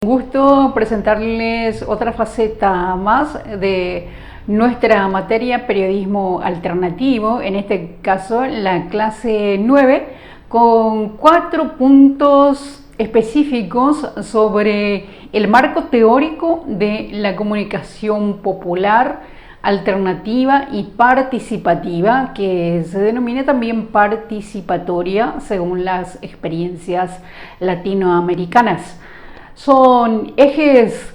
Un gusto presentarles otra faceta más de nuestra materia periodismo alternativo, en este caso la clase 9, con 4 puntos específicos sobre el marco teórico de la comunicación popular, alternativa y participativa, que se denomina también participatoria según las experiencias latinoamericanas. Son ejes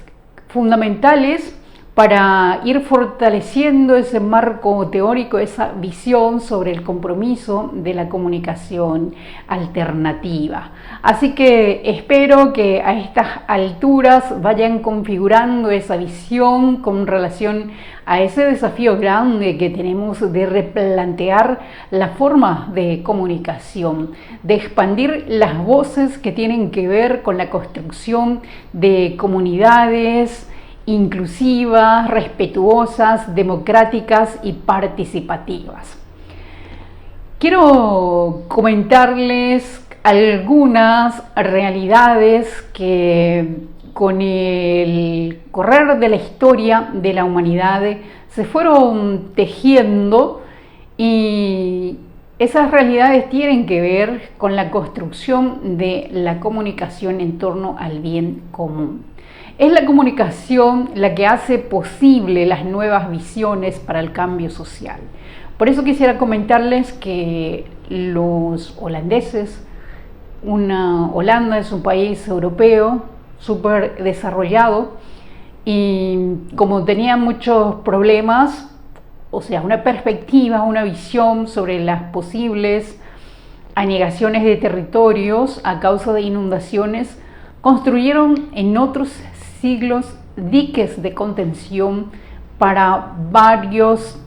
fundamentales para ir fortaleciendo ese marco teórico, esa visión sobre el compromiso de la comunicación alternativa. Así que espero que a estas alturas vayan configurando esa visión con relación a ese desafío grande que tenemos de replantear la forma de comunicación, de expandir las voces que tienen que ver con la construcción de comunidades inclusivas, respetuosas, democráticas y participativas. Quiero comentarles algunas realidades que con el correr de la historia de la humanidad se fueron tejiendo, y esas realidades tienen que ver con la construcción de la comunicación en torno al bien común. Es la comunicación la que hace posible las nuevas visiones para el cambio social. Por eso quisiera comentarles que los holandeses, Holanda es un país europeo súper desarrollado, y como tenía muchos problemas, o sea, una perspectiva, una visión sobre las posibles anegaciones de territorios a causa de inundaciones, construyeron en otros siglos diques de contención para varios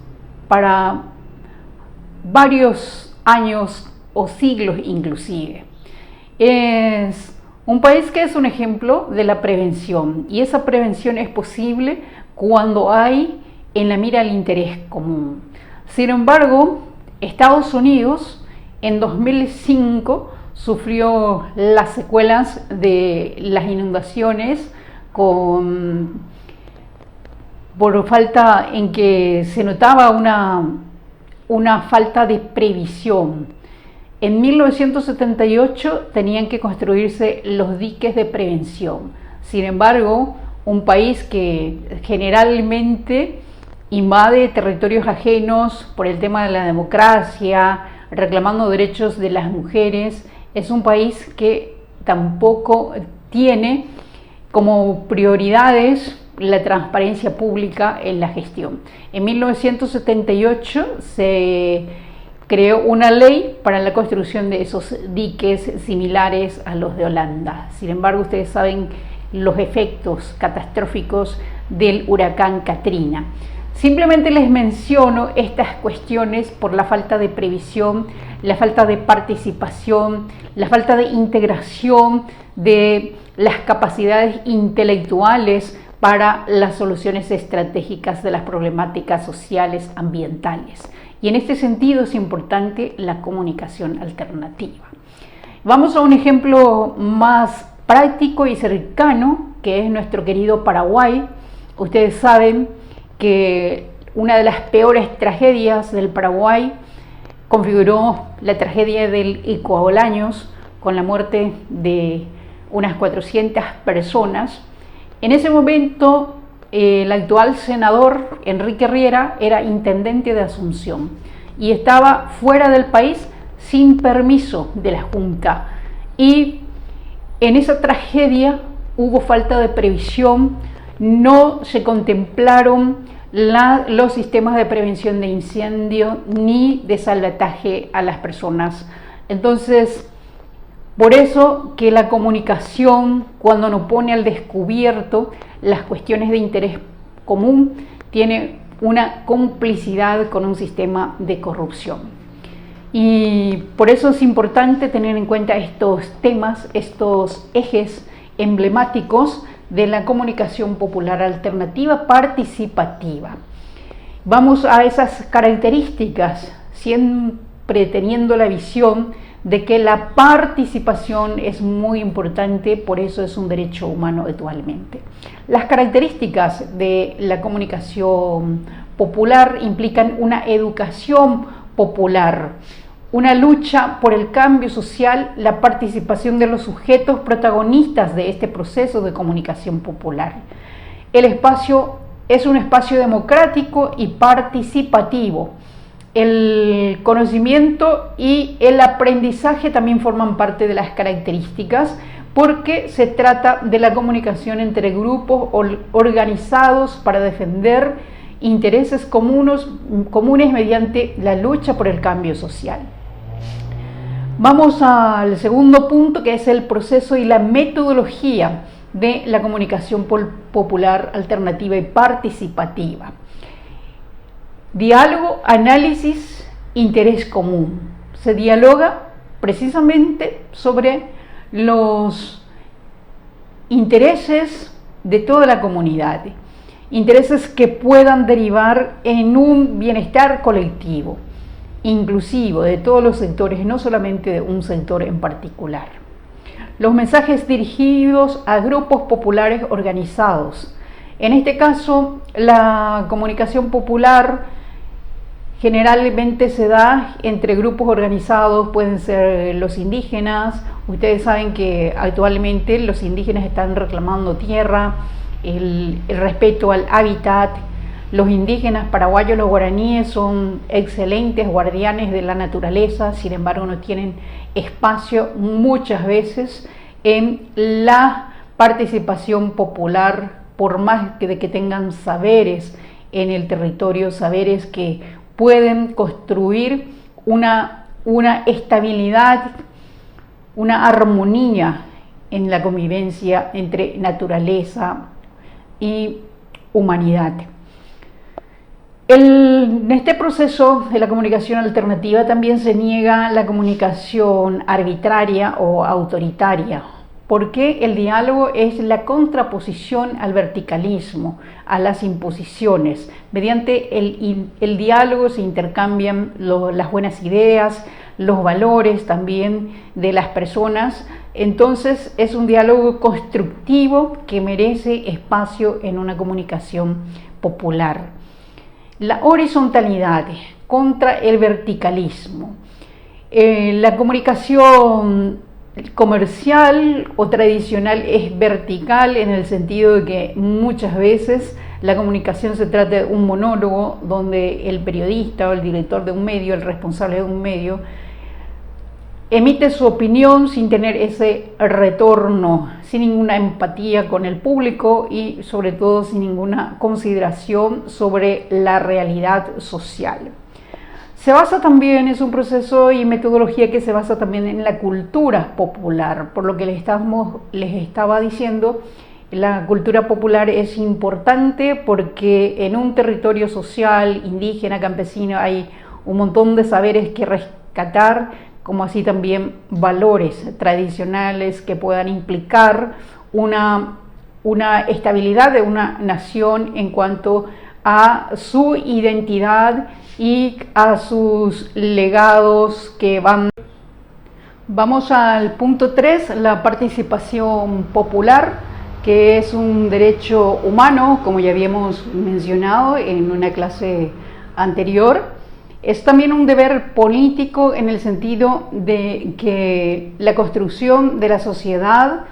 años o siglos inclusive. Es un país que es un ejemplo de la prevención, y esa prevención es posible cuando hay en la mira el interés común. Sin embargo, Estados Unidos en 2005 sufrió las secuelas de las inundaciones por falta en que se notaba una falta de previsión. En 1978 tenían que construirse los diques de prevención. Sin embargo, un país que generalmente invade territorios ajenos por el tema de la democracia, reclamando derechos de las mujeres, es un país que tampoco tiene como prioridades la transparencia pública en la gestión. En 1978 se creó una ley para la construcción de esos diques similares a los de Holanda. Sin embargo, ustedes saben los efectos catastróficos del huracán Katrina. Simplemente les menciono estas cuestiones por la falta de previsión, la falta de participación, la falta de integración de las capacidades intelectuales para las soluciones estratégicas de las problemáticas sociales, ambientales. Y en este sentido es importante la comunicación alternativa. Vamos a un ejemplo más práctico y cercano, que es nuestro querido Paraguay. Ustedes saben que una de las peores tragedias del Paraguay configuró la tragedia del Ico Bolaños, con la muerte de unas 400 personas. En ese momento, el actual senador Enrique Riera era intendente de Asunción y estaba fuera del país sin permiso de la Junta. Y en esa tragedia hubo falta de previsión, no se contemplaron los sistemas de prevención de incendio ni de salvataje a las personas. Entonces, por eso que la comunicación, cuando nos pone al descubierto las cuestiones de interés común, tiene una complicidad con un sistema de corrupción. Y por eso es importante tener en cuenta estos temas, estos ejes emblemáticos de la comunicación popular alternativa participativa. Vamos a esas características, siempre teniendo la visión de que la participación es muy importante, por eso es un derecho humano actualmente. Las características de la comunicación popular implican una educación popular, una lucha por el cambio social, la participación de los sujetos protagonistas de este proceso de comunicación popular. El espacio es un espacio democrático y participativo. El conocimiento y el aprendizaje también forman parte de las características, porque se trata de la comunicación entre grupos organizados para defender intereses comunes mediante la lucha por el cambio social. Vamos al segundo punto, que es el proceso y la metodología de la comunicación popular alternativa y participativa. Diálogo, análisis, interés común. Se dialoga precisamente sobre los intereses de toda la comunidad, intereses que puedan derivar en un bienestar colectivo, inclusivo de todos los sectores, no solamente de un sector en particular. Los mensajes dirigidos a grupos populares organizados. En este caso, la comunicación popular generalmente se da entre grupos organizados, pueden ser los indígenas. Ustedes saben que actualmente los indígenas están reclamando tierra, el respeto al hábitat. Los indígenas paraguayos, los guaraníes, son excelentes guardianes de la naturaleza, sin embargo no tienen espacio muchas veces en la participación popular, por más de que tengan saberes en el territorio, saberes que pueden construir una estabilidad, una armonía en la convivencia entre naturaleza y humanidad. En este proceso de la comunicación alternativa también se niega la comunicación arbitraria o autoritaria, porque el diálogo es la contraposición al verticalismo, a las imposiciones. Mediante el diálogo se intercambian las buenas ideas, los valores también de las personas. Entonces es un diálogo constructivo que merece espacio en una comunicación popular. La horizontalidad contra el verticalismo. La comunicación comercial o tradicional es vertical, en el sentido de que muchas veces la comunicación se trata de un monólogo donde el periodista o el director de un medio, el responsable de un medio, emite su opinión sin tener ese retorno, sin ninguna empatía con el público y sobre todo sin ninguna consideración sobre la realidad social. Se basa también, es un proceso y metodología que se basa también en la cultura popular, por lo que les estaba diciendo. La cultura popular es importante porque en un territorio social, indígena, campesino, hay un montón de saberes que rescatar, como así también valores tradicionales que puedan implicar una estabilidad de una nación en cuanto a su identidad y a sus legados que van. Vamos al punto 3, la participación popular, que es un derecho humano, como ya habíamos mencionado en una clase anterior. Es también un deber político en el sentido de que la construcción de la sociedad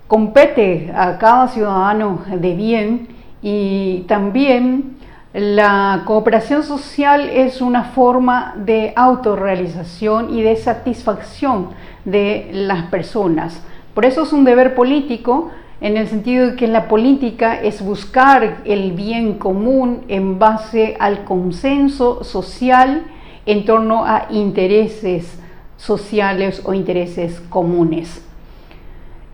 compete a cada ciudadano de bien, y también la cooperación social es una forma de autorrealización y de satisfacción de las personas. Por eso es un deber político, en el sentido de que la política es buscar el bien común en base al consenso social en torno a intereses sociales o intereses comunes.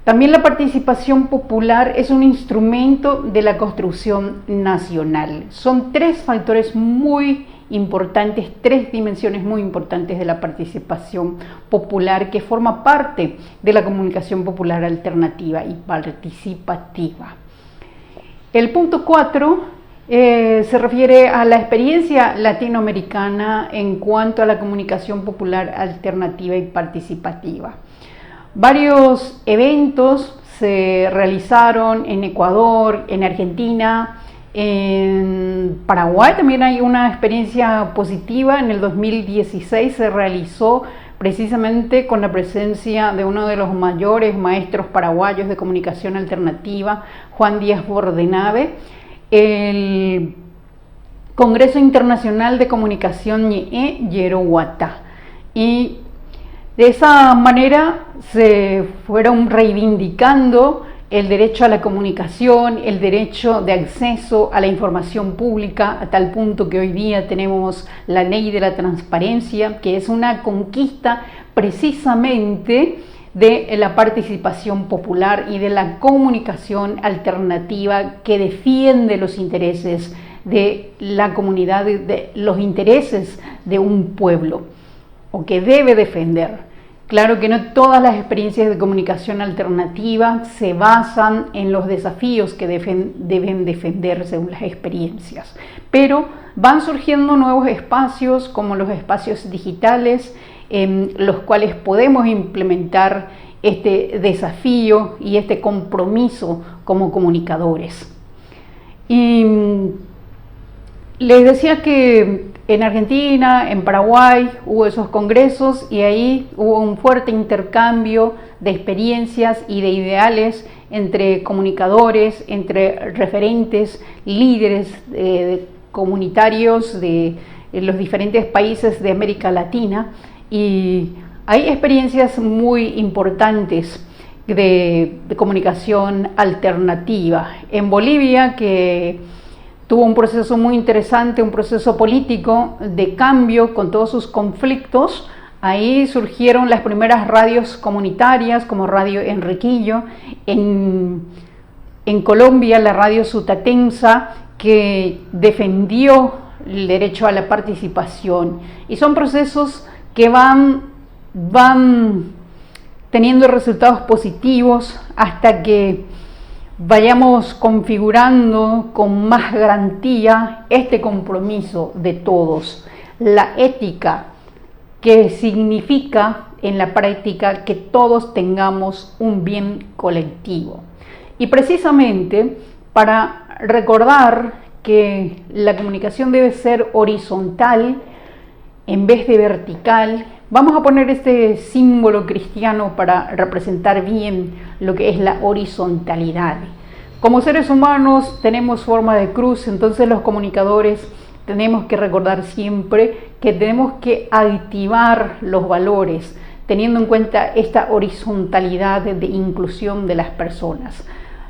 También la participación popular es un instrumento de la construcción nacional. Son tres factores muy importantes, tres dimensiones muy importantes de la participación popular, que forma parte de la comunicación popular alternativa y participativa. El punto 4 Se refiere a la experiencia latinoamericana en cuanto a la comunicación popular alternativa y participativa. Varios eventos se realizaron en Ecuador, en Argentina, en Paraguay también hay una experiencia positiva. En el 2016 se realizó precisamente con la presencia de uno de los mayores maestros paraguayos de comunicación alternativa, Juan Díaz Bordenave, el Congreso Internacional de Comunicación Ñe'e Yerohuatá. Y de esa manera se fueron reivindicando el derecho a la comunicación, el derecho de acceso a la información pública, a tal punto que hoy día tenemos la ley de la transparencia, que es una conquista precisamente de la participación popular y de la comunicación alternativa que defiende los intereses de la comunidad, de los intereses de un pueblo, o que debe defender. Claro que no todas las experiencias de comunicación alternativa se basan en los desafíos que deben defender según las experiencias, pero van surgiendo nuevos espacios como los espacios digitales en los cuales podemos implementar este desafío y este compromiso como comunicadores. Y les decía que en Argentina, en Paraguay hubo esos congresos y ahí hubo un fuerte intercambio de experiencias y de ideales entre comunicadores, entre referentes, líderes comunitarios de los diferentes países de América Latina, y hay experiencias muy importantes de comunicación alternativa. En Bolivia, que tuvo un proceso muy interesante, un proceso político de cambio con todos sus conflictos. Ahí surgieron las primeras radios comunitarias como Radio Enriquillo. En Colombia, la radio Sutatensa, que defendió el derecho a la participación. Y son procesos que van teniendo resultados positivos hasta que vayamos configurando con más garantía este compromiso de todos, la ética, que significa en la práctica que todos tengamos un bien colectivo. Y precisamente para recordar que la comunicación debe ser horizontal en vez de vertical, vamos a poner este símbolo cristiano para representar bien lo que es la horizontalidad. Como seres humanos tenemos forma de cruz, entonces los comunicadores tenemos que recordar siempre que tenemos que activar los valores, teniendo en cuenta esta horizontalidad de inclusión de las personas.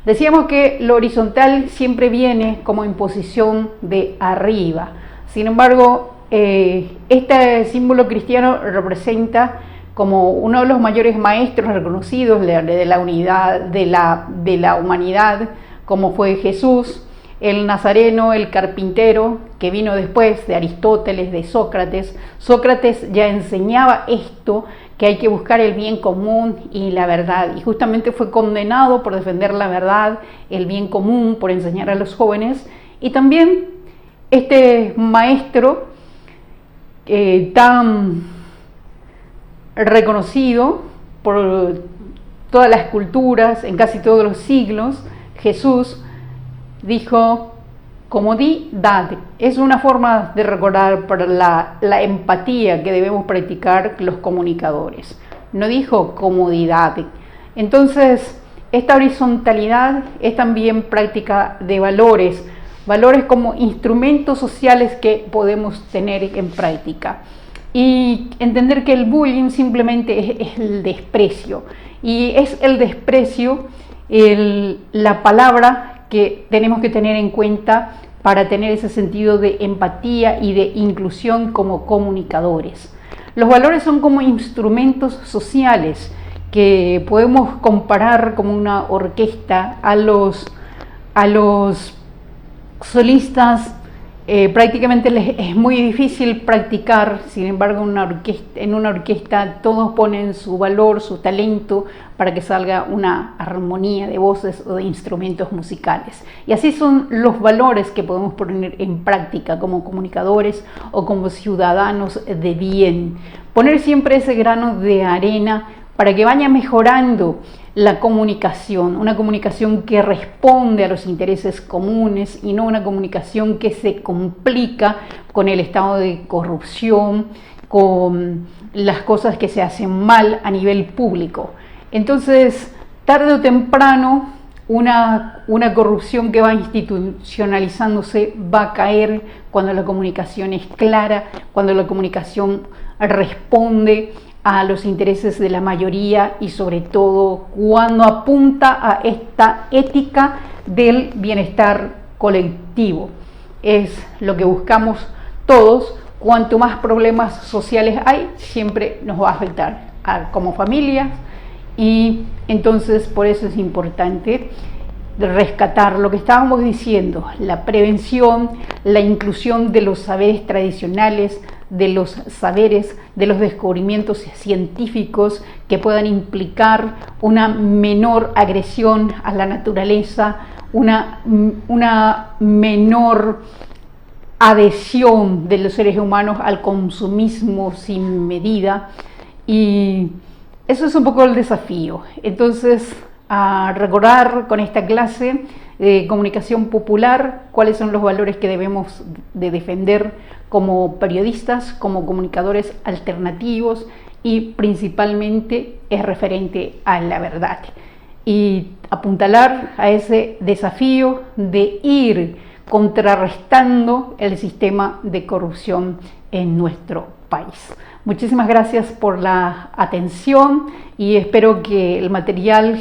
Decíamos que lo horizontal siempre viene como imposición de arriba. Sin embargo, este símbolo cristiano representa como uno de los mayores maestros reconocidos de la unidad de la humanidad, como fue Jesús, el nazareno, el carpintero, que vino después de Aristóteles, de Sócrates. Sócrates ya enseñaba esto, que hay que buscar el bien común y la verdad, y justamente fue condenado por defender la verdad, el bien común, por enseñar a los jóvenes. Y también este maestro tan reconocido por todas las culturas, en casi todos los siglos, Jesús dijo comodidad. Es una forma de recordar para la empatía que debemos practicar los comunicadores. No dijo comodidad. Entonces, esta horizontalidad es también práctica de valores como instrumentos sociales que podemos tener en práctica. Y entender que el bullying simplemente es el desprecio. Y es el desprecio la palabra que tenemos que tener en cuenta para tener ese sentido de empatía y de inclusión como comunicadores. Los valores son como instrumentos sociales que podemos comparar como una orquesta a los solistas prácticamente es muy difícil practicar. Sin embargo, en una orquesta todos ponen su valor, su talento para que salga una armonía de voces o de instrumentos musicales. Y así son los valores que podemos poner en práctica como comunicadores o como ciudadanos de bien. Poner siempre ese grano de arena para que vaya mejorando la comunicación, una comunicación que responde a los intereses comunes y no una comunicación que se complica con el estado de corrupción, con las cosas que se hacen mal a nivel público. Entonces, tarde o temprano, una corrupción que va institucionalizándose va a caer cuando la comunicación es clara, cuando la comunicación responde a los intereses de la mayoría y sobre todo cuando apunta a esta ética del bienestar colectivo. Es lo que buscamos todos. Cuanto más problemas sociales hay, siempre nos va a afectar como familias, y entonces por eso es importante rescatar lo que estábamos diciendo, la prevención, la inclusión de los saberes tradicionales, de los saberes, de los descubrimientos científicos que puedan implicar una menor agresión a la naturaleza, una menor adhesión de los seres humanos al consumismo sin medida. Y eso es un poco el desafío. Entonces, a recordar con esta clase de comunicación popular cuáles son los valores que debemos de defender como periodistas, como comunicadores alternativos, y principalmente es referente a la verdad. Y apuntalar a ese desafío de ir contrarrestando el sistema de corrupción en nuestro país. Muchísimas gracias por la atención y espero que el material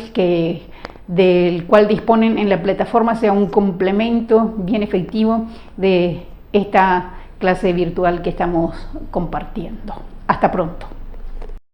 del cual disponen en la plataforma sea un complemento bien efectivo de esta clase virtual que estamos compartiendo. Hasta pronto.